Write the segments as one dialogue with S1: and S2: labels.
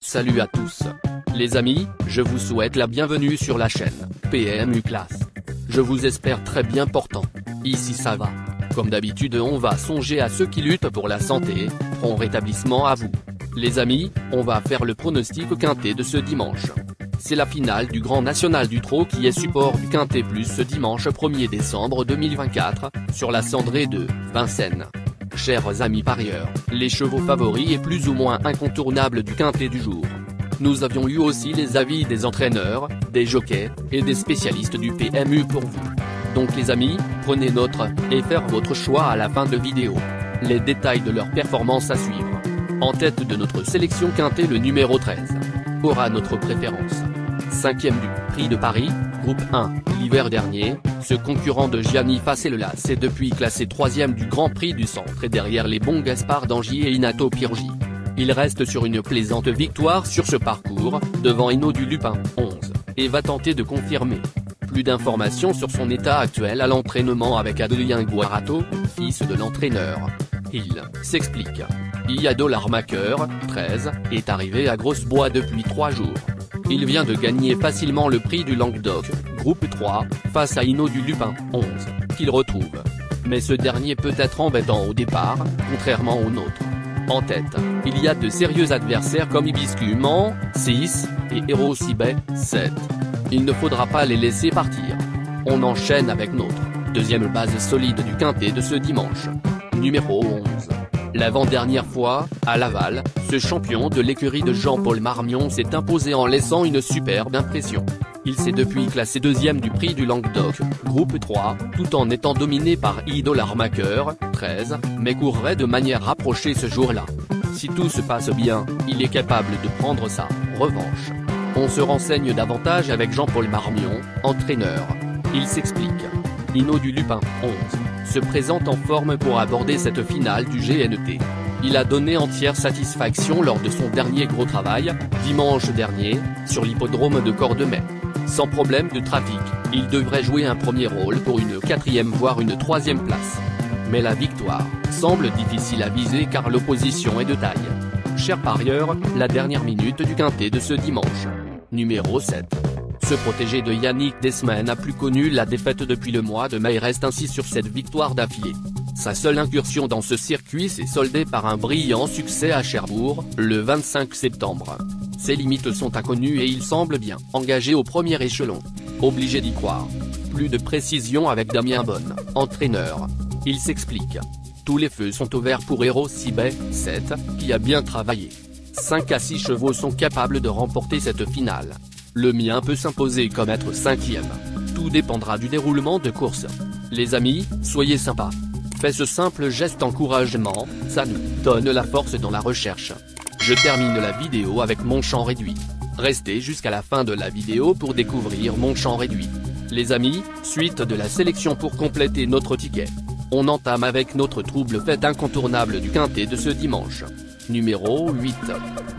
S1: Salut à tous. Les amis, je vous souhaite la bienvenue sur la chaîne PMU Classe. Je vous espère très bien portant. Ici ça va. Comme d'habitude on va songer à ceux qui luttent pour la santé, prompt rétablissement à vous. Les amis, on va faire le pronostic quintet de ce dimanche. C'est la finale du Grand National du Trot qui est support du Quintet Plus ce dimanche 1er décembre 2024, sur la cendrée de Vincennes. Chers amis parieurs, les chevaux favoris et plus ou moins incontournables du quintet du jour. Nous avions eu aussi les avis des entraîneurs, des jockeys, et des spécialistes du PMU pour vous. Donc les amis, prenez note, et faire votre choix à la fin de vidéo. Les détails de leur performance à suivre. En tête de notre sélection quintet le numéro 13. Aura notre préférence. 5e du Prix de Paris, groupe 1, l'hiver dernier, ce concurrent de Gianni Facelas est depuis classé 3e du Grand Prix du Centre et derrière les bons Gaspard d'Angy et Inato Pirgi. Il reste sur une plaisante victoire sur ce parcours, devant Hino du Lupin, 11, et va tenter de confirmer. Plus d'informations sur son état actuel à l'entraînement avec Adrien Guarato, fils de l'entraîneur. Il s'explique. Iado l'armaqueur, 13, est arrivé à Grosse-Bois depuis 3 jours. Il vient de gagner facilement le prix du Languedoc, groupe 3, face à Hino du Lupin, 11, qu'il retrouve. Mais ce dernier peut être embêtant au départ, contrairement au nôtre. En tête, il y a de sérieux adversaires comme Hibiscus, 6, et Héros Sibet, 7. Il ne faudra pas les laisser partir. On enchaîne avec notre deuxième base solide du quintet de ce dimanche. Numéro 11. L'avant-dernière fois, à Laval, ce champion de l'écurie de Jean-Paul Marmion s'est imposé en laissant une superbe impression. Il s'est depuis classé 2e du prix du Languedoc, groupe 3, tout en étant dominé par Ido l'armaqueur, 13, mais courrait de manière rapprochée ce jour-là. Si tout se passe bien, il est capable de prendre sa revanche. On se renseigne davantage avec Jean-Paul Marmion, entraîneur. Il s'explique. Hino du Lupin, 11, se présente en forme pour aborder cette finale du GNT. Il a donné entière satisfaction lors de son dernier gros travail, dimanche dernier, sur l'hippodrome de Cordemais. Sans problème de trafic, il devrait jouer un premier rôle pour une 4e voire une 3e place. Mais la victoire semble difficile à viser car l'opposition est de taille. Chers parieurs, la dernière minute du quintet de ce dimanche. Numéro 7. Ce protégé de Yannick Desmond n'a plus connu la défaite depuis le mois de mai et reste ainsi sur cette victoire d'affilée. Sa seule incursion dans ce circuit s'est soldée par un brillant succès à Cherbourg, le 25 septembre. Ses limites sont inconnues et il semble bien engagé au premier échelon. Obligé d'y croire. Plus de précision avec Damien Bonne, entraîneur. Il s'explique. Tous les feux sont ouverts pour Héros Sibet, 7, qui a bien travaillé. 5 à 6 chevaux sont capables de remporter cette finale. Le mien peut s'imposer comme être 5e. Tout dépendra du déroulement de course. Les amis, soyez sympas. Faites ce simple geste encouragement, ça nous donne la force dans la recherche. Je termine la vidéo avec mon champ réduit. Restez jusqu'à la fin de la vidéo pour découvrir mon champ réduit. Les amis, suite de la sélection pour compléter notre ticket. On entame avec notre trouble fête incontournable du quintet de ce dimanche. Numéro 8.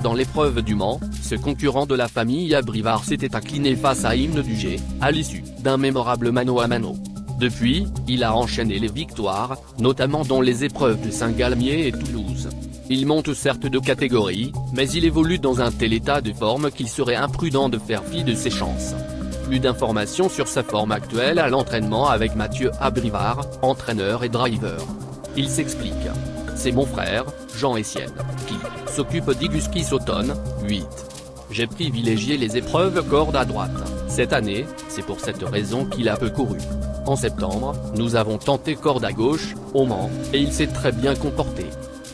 S1: Dans l'épreuve du Mans, ce concurrent de la famille Abrivard s'était incliné face à Hymne du G, à l'issue d'un mémorable mano à mano. Depuis, il a enchaîné les victoires, notamment dans les épreuves de Saint-Galmier et Toulouse. Il monte certes de catégorie, mais il évolue dans un tel état de forme qu'il serait imprudent de faire fi de ses chances. Plus d'informations sur sa forme actuelle à l'entraînement avec Mathieu Abrivard, entraîneur et driver. Il s'explique. C'est mon frère, Jean Essienne, qui s'occupe d'Hibiscus Automne, 8. J'ai privilégié les épreuves corde à droite. Cette année, c'est pour cette raison qu'il a peu couru. En septembre, nous avons tenté corde à gauche, au Mans, et il s'est très bien comporté.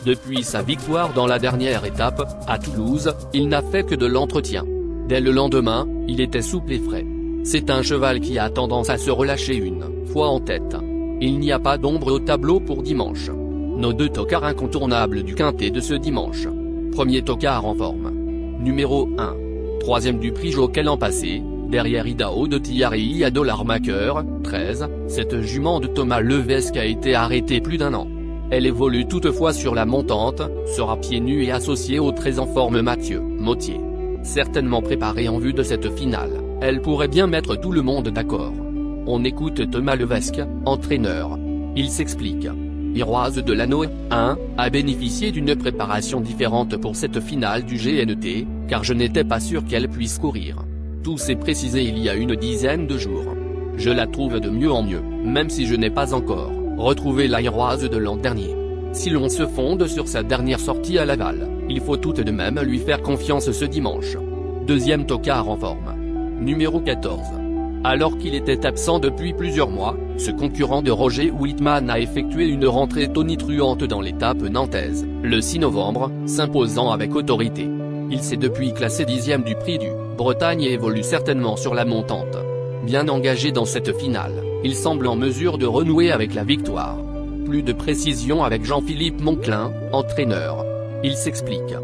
S1: Depuis sa victoire dans la dernière étape, à Toulouse, il n'a fait que de l'entretien. Dès le lendemain, il était souple et frais. C'est un cheval qui a tendance à se relâcher une fois en tête. Il n'y a pas d'ombre au tableau pour dimanche. Nos 2 tocards incontournables du quintet de ce dimanche. Premier tocard en forme. Numéro 1. 3e du prix Jockey l'an passé, derrière Idaho de Tillard et Iado l'armaqueur, 13, cette jument de Thomas Levesque a été arrêtée plus d'1 an. Elle évolue toutefois sur la montante, sera pieds nus et associée au très en forme Mathieu Mottier. Certainement préparée en vue de cette finale, elle pourrait bien mettre tout le monde d'accord. On écoute Thomas Levesque, entraîneur. Il s'explique. Iroise de Lannoy, 1, a bénéficié d'une préparation différente pour cette finale du GNT, car je n'étais pas sûr qu'elle puisse courir. Tout s'est précisé il y a une dizaine de jours. Je la trouve de mieux en mieux, même si je n'ai pas encore retrouvé la Iroise de l'an dernier. Si l'on se fonde sur sa dernière sortie à Laval, il faut tout de même lui faire confiance ce dimanche. Deuxième tocard en forme. Numéro 14. Alors qu'il était absent depuis plusieurs mois, ce concurrent de Roger Whitman a effectué une rentrée tonitruante dans l'étape nantaise, le 6 novembre, s'imposant avec autorité. Il s'est depuis classé 10e du Prix du Bretagne et évolue certainement sur la montante. Bien engagé dans cette finale, il semble en mesure de renouer avec la victoire. Plus de précision avec Jean-Philippe Monclin, entraîneur. Il s'explique.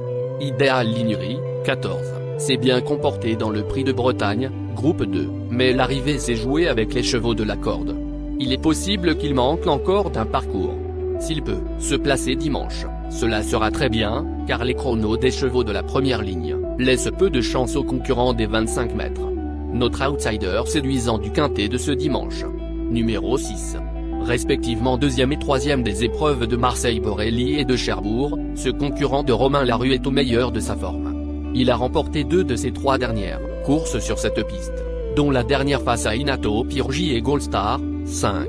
S1: Idéal Lignerie, 14, s'est bien comporté dans le Prix de Bretagne, groupe 2, mais l'arrivée s'est jouée avec les chevaux de la corde. Il est possible qu'il manque encore d'un parcours. S'il peut se placer dimanche, cela sera très bien, car les chronos des chevaux de la première ligne laissent peu de chance aux concurrents des 25 mètres. Notre outsider séduisant du quintet de ce dimanche. Numéro 6. Respectivement 2e et 3e des épreuves de Marseille-Borelli et de Cherbourg, ce concurrent de Romain Larue est au meilleur de sa forme. Il a remporté 2 de ses 3 dernières courses sur cette piste, dont la dernière face à Inato Pirgi et Goldstar, 5.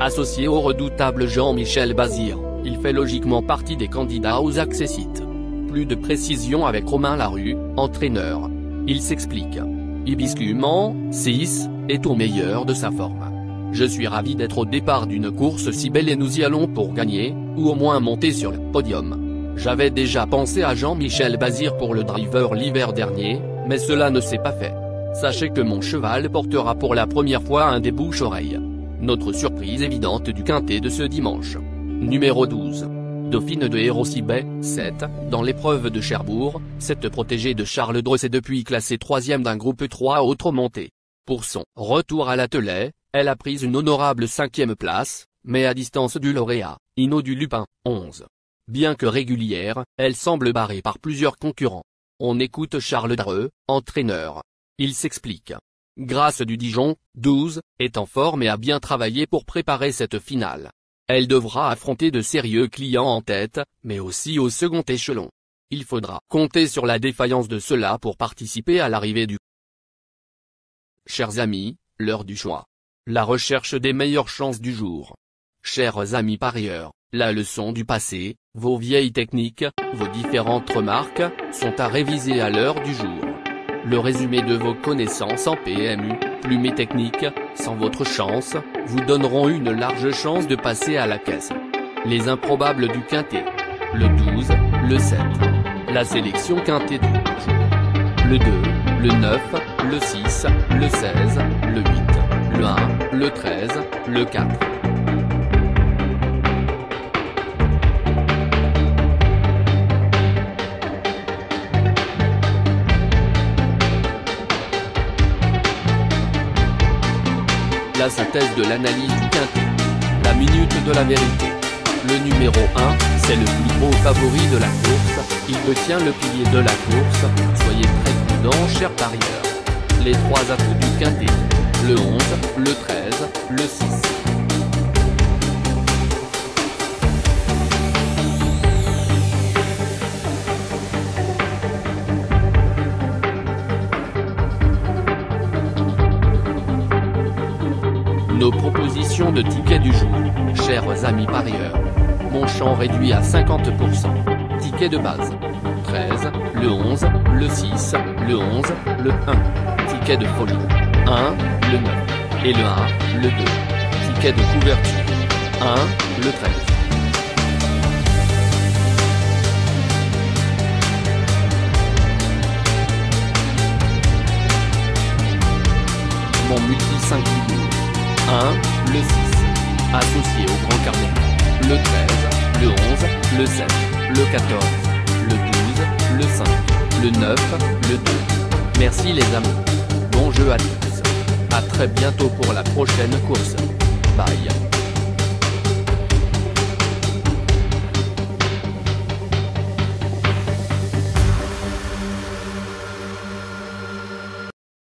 S1: Associé au redoutable Jean-Michel Bazir, il fait logiquement partie des candidats aux accessites. Plus de précision avec Romain Larue, entraîneur. Il s'explique. Hibiscus-Mans, 6, est au meilleur de sa forme. Je suis ravi d'être au départ d'une course si belle et nous y allons pour gagner, ou au moins monter sur le podium. J'avais déjà pensé à Jean-Michel Bazir pour le driver l'hiver dernier, mais cela ne s'est pas fait. Sachez que mon cheval portera pour la première fois un des bouches-oreilles. Notre surprise évidente du quintet de ce dimanche. Numéro 12. Dauphine de Hérosibet, 7, dans l'épreuve de Cherbourg, cette protégée de Charles Dreux est depuis classée 3e d'un groupe 3 autres montées. Pour son retour à l'attelé, elle a pris une honorable 5e place, mais à distance du lauréat, Hino du Lupin, 11. Bien que régulière, elle semble barrée par plusieurs concurrents. On écoute Charles Dreux, entraîneur. Il s'explique. Grâce du Dijon, 12, est en forme et a bien travaillé pour préparer cette finale. Elle devra affronter de sérieux clients en tête, mais aussi au second échelon. Il faudra compter sur la défaillance de ceux-là pour participer à l'arrivée du. Chers amis, l'heure du choix. La recherche des meilleures chances du jour. Chers amis parieurs, la leçon du passé, vos vieilles techniques, vos différentes remarques, sont à réviser à l'heure du jour. Le résumé de vos connaissances en PMU, plumes et techniques, sans votre chance, vous donneront une large chance de passer à la caisse. Les improbables du quintet. Le 12, le 7. La sélection quintet du jour. Le 2, le 9, le 6, le 16, le 8, le 1, le 13, le 4. La synthèse de l'analyse du quintet. La minute de la vérité. Le numéro 1, c'est le plus gros favori de la course, il détient le pilier de la course, soyez très prudents chers parieurs. Les 3 atouts du quintet. Le 11, le 13, le 6. Nos propositions de tickets du jour, chers amis parieurs. Mon champ réduit à 50%. Ticket de base. 13, le 11, le 6, le 11, le 1. Ticket de folie. 1, le 9. Et le 1, le 2. Ticket de couverture. 1, le 13. Mon multi 5 figures. 1, le 6, associé au grand carnet. Le 13, le 11, le 7, le 14, le 12, le 5, le 9, le 2. Merci les amis. Bon jeu à tous. À très bientôt pour la prochaine course. Bye.